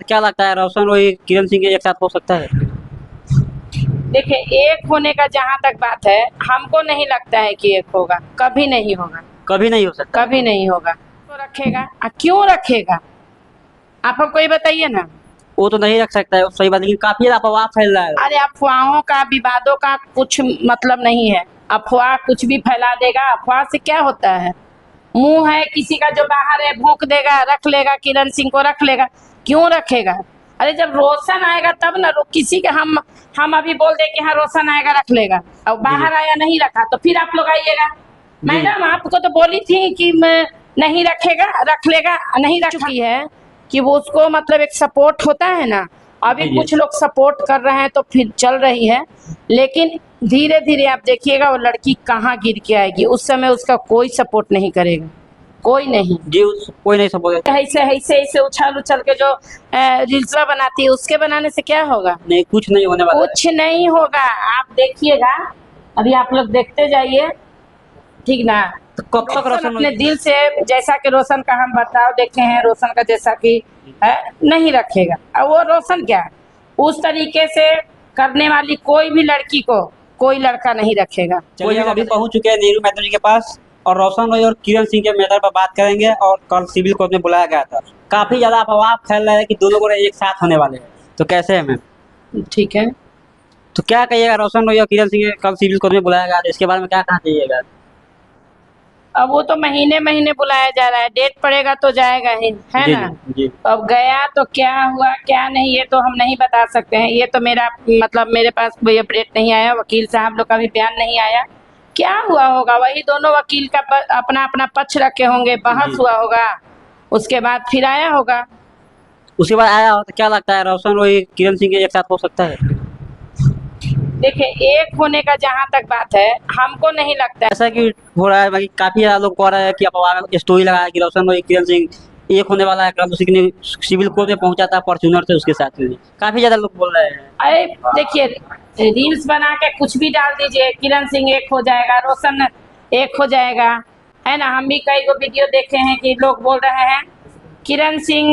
क्या लगता है रोशन रोही किरण सिंह एक साथ हो सकता है? देखिए, एक होने का जहाँ तक बात है, हमको नहीं लगता है कि एक होगा, कभी नहीं होगा, कभी नहीं हो सकता। कभी नहीं होगा। तो रखेगा, क्यों रखेगा? आप हमको ये बताइए ना। वो तो नहीं रख सकता है, सही बात, लेकिन काफी ज्यादा अफवाह फैल रहा है। अरे अफवाहों का, विवादों का कुछ मतलब नहीं है। अफवाह कुछ भी फैला देगा, अफवाह से क्या होता है? मुंह है किसी का जो बाहर है, भोंक देगा, रख लेगा, किरण सिंह को रख लेगा। क्यों रखेगा? अरे जब रोशन आएगा तब ना, किसी के हम अभी बोल दे कि हाँ रोशन आएगा रख लेगा, और बाहर आया नहीं रखा, तो फिर आप लोग आइएगा। मैडम आपको तो बोली थी कि मैं नहीं रखेगा, रख लेगा, नहीं रख चुकी है कि वो उसको मतलब एक सपोर्ट होता है ना। अभी जी। कुछ लोग सपोर्ट कर रहे हैं तो फिर चल रही है, लेकिन धीरे धीरे आप देखिएगा वो लड़की कहाँ गिर के आएगी। उस समय उसका कोई सपोर्ट नहीं करेगा, कोई नहीं जी, कोई नहीं सपोर्ट। ऐसे ऐसे ऐसे उछल उछल के जो रील्सवा बनाती है, उसके बनाने से क्या होगा? नहीं, कुछ नहीं होने वाला है। कुछ नहीं होगा, आप देखिएगा। अभी आप लोग देखते जाइए, ठीक ना। तो कब तक रोशन अपने दिल से, जैसा कि रोशन का हम बर्ताव देखे हैं, रोशन का जैसा कि है, नहीं रखेगा। अब वो रोशन क्या, उस तरीके से करने वाली कोई भी लड़की को कोई लड़का नहीं रखेगा। चलिए, हम अभी पहुंच चुके हैं नेहरू मैदान जी के पास, और रोशन रोही और किरण सिंह के मैटर पर बात करेंगे। और कल सिविल कोर्ट में बुलाया गया था, काफी ज्यादा अफवाह फैल रहा है कि दोनों को एक साथ होने वाले हैं, तो कैसे है मैम? ठीक है, तो क्या कहिएगा, रोशन रोही और किरण सिंह कल सिविल कोर्ट में बुलाया गया था, इसके बारे में क्या कहना चाहिएगा? अब वो तो महीने महीने बुलाया जा रहा है, डेट पड़ेगा तो जाएगा ही, है जी, ना। जी। अब गया तो क्या हुआ क्या नहीं, ये तो हम नहीं बता सकते हैं। ये तो मेरा मतलब मेरे पास कोई अपडेट नहीं आया, वकील साहब लोग का भी बयान नहीं आया। क्या हुआ होगा, वही दोनों वकील का अपना अपना पक्ष रखे होंगे, बहस हुआ होगा, उसके बाद फिर आया होगा। उसके बाद आया हो तो क्या लगता है रोशन रोही किरण सिंह एक साथ हो सकता है? देखिए, एक होने का जहाँ तक बात है, हमको नहीं लगता है। ऐसा कि हो रहा है, बाकी काफी ज्यादा लोग कह रहे हैं कि अफवाह स्टोरी लगा है कि रोशन रोही किरण सिंह एक होने वाला है। कल उसी ने सिविल कोर्ट में पहुंचा था फॉर्च्यूनर से उसके साथ में, काफी ज्यादा लोग बोल रहे हैं। अरे देखिए, रील्स बना के कुछ भी डाल दीजिए, किरण सिंह एक हो जाएगा, रोशन एक हो जाएगा, है ना। हम भी कई गो वीडियो देखे हैं कि लोग बोल रहे हैं किरण सिंह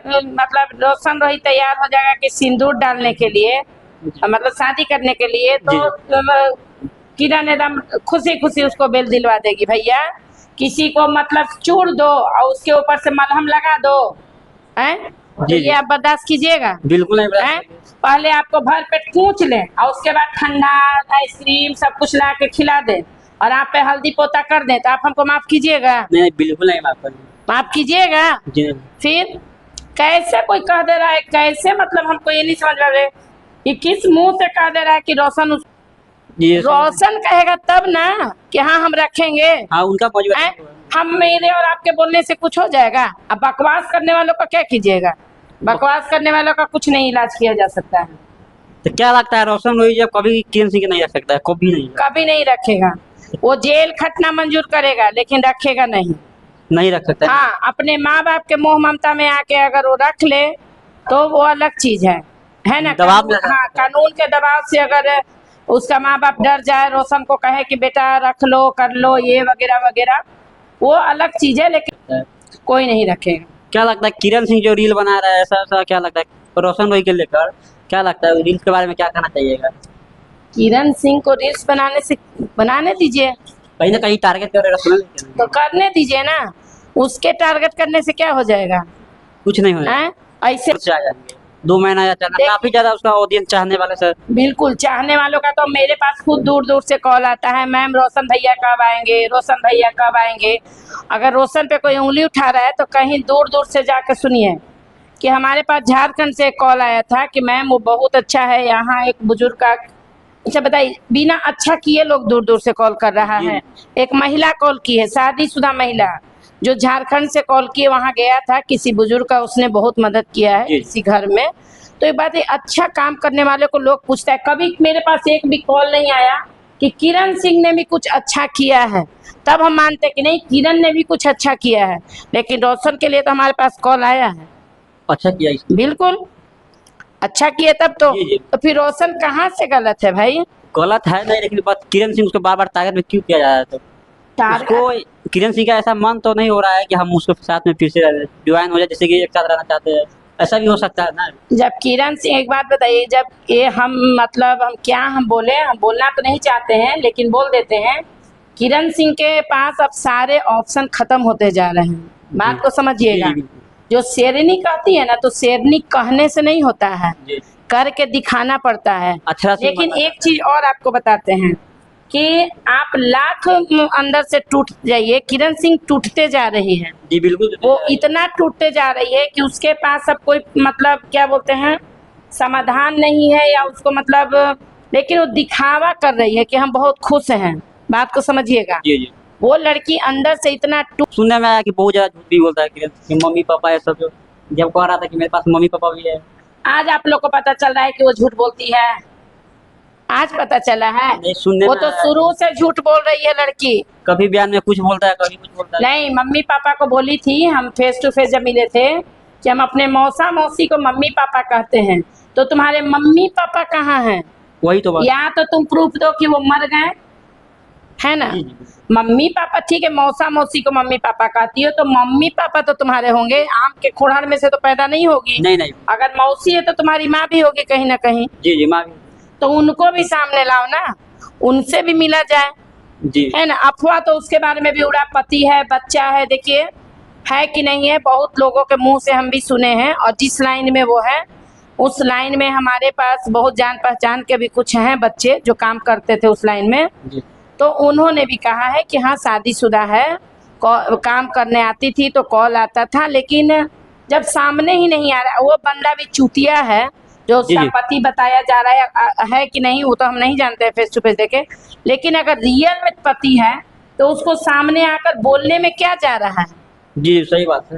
मतलब रोशन रोही तैयार हो जाएगा कि सिंदूर डालने के लिए, मतलब शादी करने के लिए, तो किरण एकदम खुशी खुशी उसको बेल दिलवा देगी। भैया किसी को मतलब चूर दो और उसके ऊपर से मलहम लगा दो, हैं? तो ये आप बर्दाश्त कीजिएगा? बिल्कुल नहीं हैं? पहले आपको भर पेट पूछ लें और उसके बाद ठंडा आइसक्रीम सब कुछ ला के खिला दें और आप पे हल्दी पोता कर दें, तो आप हमको माफ कीजिएगा? नहीं, बिल्कुल नहीं माफ करेंगे। माफ कीजिएगा? फिर कैसे कोई कह दे रहा है, कैसे मतलब हमको ये नहीं समझ रहे कि किस मुंह से कह दे रहा है कि रोशन रोशन कहेगा तब ना कि हाँ हम रखेंगे। हाँ, उनका हम मेरे और आपके बोलने से कुछ हो जाएगा? अब बकवास करने वालों का क्या कीजिएगा? बकवास करने वालों का कुछ नहीं इलाज किया जा सकता है। तो क्या लगता है रोशन रोही जब कभी किरण सिंह नहीं रख सकता है? कभी नहीं रखेगा। वो जेल खटना मंजूर करेगा लेकिन रखेगा नहीं रख सकता। हाँ, अपने माँ बाप के मोह ममता में आके अगर वो रख ले तो वो अलग चीज है ना। दबाव में हाँ, कानून के दबाव से अगर उसका माँ बाप डर जाए, रोशन को कहे कि बेटा रख लो, कर लो ये वगैरह वगैरह, वो अलग चीज है, लेकिन कोई नहीं रखेगा। क्या लगता है किरण सिंह जो रील बना रहा है, ऐसा क्या लगता है रोशन रोही के लेकर? क्या लगता है रील्स के बारे में क्या कहना चाहिएगा? किरण सिंह को रील्स बनाने दीजिए, कहीं ना कहीं टारगेट कर रहे हैं, तो करने दीजिए ना। उसके टारगेट करने से क्या हो जाएगा? कुछ नहीं होगा, ऐसे आ जाएंगे 2 महीना या 4 महीना। काफी ज्यादा उसका ऑडियंस चाहने वाले सर। बिल्कुल, चाहने वालों का तो मेरे पास खुद दूर दूर से कॉल आता है, मैम रोशन भैया कब आएंगे, रोशन भैया कब आएंगे। अगर रोशन पे कोई उंगली उठा रहा है तो कहीं दूर दूर से जाकर सुनिए कि हमारे पास झारखंड से कॉल आया था कि मैम वो बहुत अच्छा है, यहाँ एक बुजुर्ग का। अच्छा बताइए, बिना अच्छा किए लोग दूर दूर से कॉल कर रहा है। एक महिला कॉल की है, शादीशुदा महिला, जो झारखंड से कॉल किए, वहाँ गया था किसी बुजुर्ग का, उसने बहुत मदद किया है किसी घर में। तो ये बात है, अच्छा काम करने वाले को लोग पूछता है। कभी मेरे पास एक भी कॉल नहीं आया कि किरण सिंह ने भी कुछ अच्छा किया है, तब हम मानते कि नहीं किरण ने भी कुछ अच्छा किया है। लेकिन रोशन के लिए तो हमारे पास कॉल आया है, अच्छा किया, बिल्कुल अच्छा किया तब तो। तो फिर रोशन कहाँ से गलत है भाई? गलत है नहीं, लेकिन बात किरण सिंह उसको बार बार टारगेट में क्यों किया जा रहा है? तो उसको किरण सिंह का ऐसा मन तो नहीं हो रहा है कि हम उसके साथ में फिर से ज्वाइन हो जाए, जैसे कि एक साथ रहना चाहते हैं? ऐसा भी हो सकता है ना। जब किरण सिंह, एक बात बताइए, जब ये हम मतलब हम बोले, हम बोलना तो नहीं चाहते हैं लेकिन बोल देते हैं, किरण सिंह के पास अब सारे ऑप्शन खत्म होते जा रहे हैं, बात को समझिएगा। जी, जी, जो शेरनी कहती है ना, तो शेरनी कहने से नहीं होता है, जी। करके दिखाना पड़ता है। अच्छा से लेकिन बताया एक चीज और आपको बताते हैं कि आप लाख अंदर से टूट जाइए, किरण सिंह टूटते जा रही है। जी बिल्कुल। वो इतना टूटते जा रही है कि उसके पास अब कोई मतलब क्या बोलते हैं, समाधान नहीं है, या उसको मतलब, लेकिन वो दिखावा कर रही है कि हम बहुत खुश हैं, बात को समझिएगा। जी, जी। वो लड़की अंदर से इतना सुनने में आया कि बहुत ज्यादा झूठ भी बोलता है कि मम्मी पापा ये सब, जो जब कह रहा था कि मेरे पास मम्मी पापा भी है। आज आप लोग को पता चल रहा है कि वो झूठ बोलती है, आज पता चला है। नहीं, सुनने वो में तो आया। शुरू से झूठ बोल रही है लड़की। कभी बयान में कुछ बोलता है, कभी कुछ बोलता है। नहीं, मम्मी पापा को बोली थी, हम फेस टू फेस जब मिले थे, कि हम अपने मौसा मौसी को मम्मी पापा कहते हैं, तो तुम्हारे मम्मी पापा कहाँ हैं? वही तो बात। या तो तुम प्रूफ दो कि वो मर गए, है ना। जी, जी। मम्मी पापा ठीक है, मौसा मौसी को मम्मी पापा कहती हो, तो मम्मी पापा तो तुम्हारे होंगे, आम के खुड़हर में से तो पैदा नहीं होगी। नहीं, नहीं। अगर मौसी है तो तुम्हारी माँ भी होगी कहीं ना कहीं, जी, जी, माँ भी। तो उनको भी सामने लाओ ना, उनसे भी मिला जाए, जी। है ना। अफवाह तो उसके बारे में भी उड़ा, पति है, बच्चा है, देखिए है कि नहीं है, बहुत लोगों के मुंह से हम भी सुने हैं। और जिस लाइन में वो है, उस लाइन में हमारे पास बहुत जान पहचान के भी कुछ हैं बच्चे जो काम करते थे उस लाइन में, जी। तो उन्होंने भी कहा है कि हाँ शादीशुदा है, काम करने आती थी तो कॉल आता था, लेकिन जब सामने ही नहीं आ रहा, वो बंदा भी चूतिया है जो जी, उसका जी। पति बताया जा रहा है कि नहीं, वो तो हम नहीं जानते फेस टू फेस देखे। लेकिन अगर रियल में पति है तो उसको सामने आकर बोलने में क्या जा रहा है? जी सही बात है।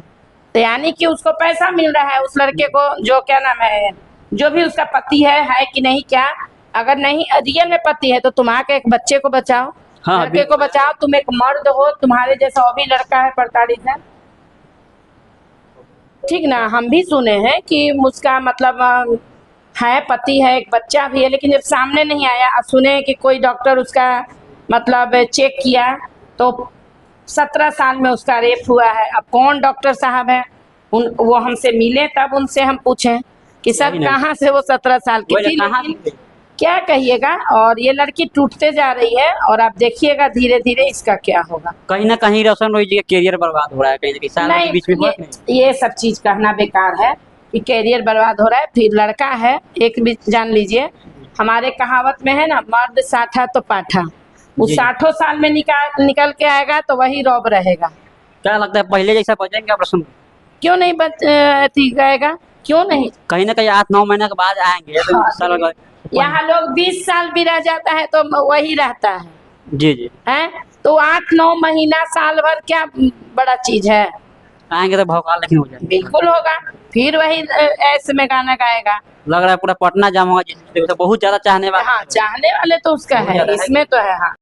तो यानी कि उसको पैसा मिल रहा है उस लड़के को, जो क्या नाम है, जो भी उसका पति है कि नहीं क्या? अगर नहीं रियल में पति है तो तुम आके एक बच्चे को बचाओ, हाँ, लड़के को बचाओ, तुम एक मर्द हो, तुम्हारे जैसा वो भी लड़का है 45 है, ठीक ना। हम भी सुने हैं कि उसका मतलब है, पति है, एक बच्चा भी है, लेकिन जब सामने नहीं आया, अब सुने कि कोई डॉक्टर उसका मतलब चेक किया तो 17 साल में उसका रेप हुआ है। अब कौन डॉक्टर साहब है, वो हमसे मिले तब उनसे हम पूछें कि सर नहीं, नहीं। कहाँ से वो 17 साल की वही थी, कहाँ लेकिन थी? क्या कहिएगा। और ये लड़की टूटते जा रही है, और आप देखिएगा धीरे धीरे इसका क्या होगा। कहीं ना कहीं रोशन रोई जी का कैरियर बर्बाद हो रहा है, कहीं ना कहीं सालों के बीच में बात नहीं। ये सब चीज कहना बेकार है कि कैरियर बर्बाद हो रहा है। फिर लड़का है, एक भी जान लीजिए, हमारे कहावत में है ना, मर्द साठा तो पाठा, वो जी। 60 साल में निकल के आएगा तो वही रौब रहेगा। क्या लगता है पहले जैसा बचेंगे आप रोशन? क्यों नहीं जाएगा, क्यों नहीं? कहीं ना कहीं 8-9 महीने के बाद आएंगे तो हाँ, सालों का। यहाँ लोग 20 साल भी रह जाता है तो वही रहता है, जी, जी। हैं? तो 8-9 महीना साल भर क्या बड़ा चीज है? आएंगे तो भौकाल लेकिन हो जाएगा। बिल्कुल होगा, फिर वही ऐसे में गाना गाएगा। लग रहा है पूरा पटना जाम होगा, जिससे बहुत ज्यादा चाहने वाले। हाँ, चाहने वाले तो उसका बहुत है, ज्यादा है। इसमें तो है। हाँ।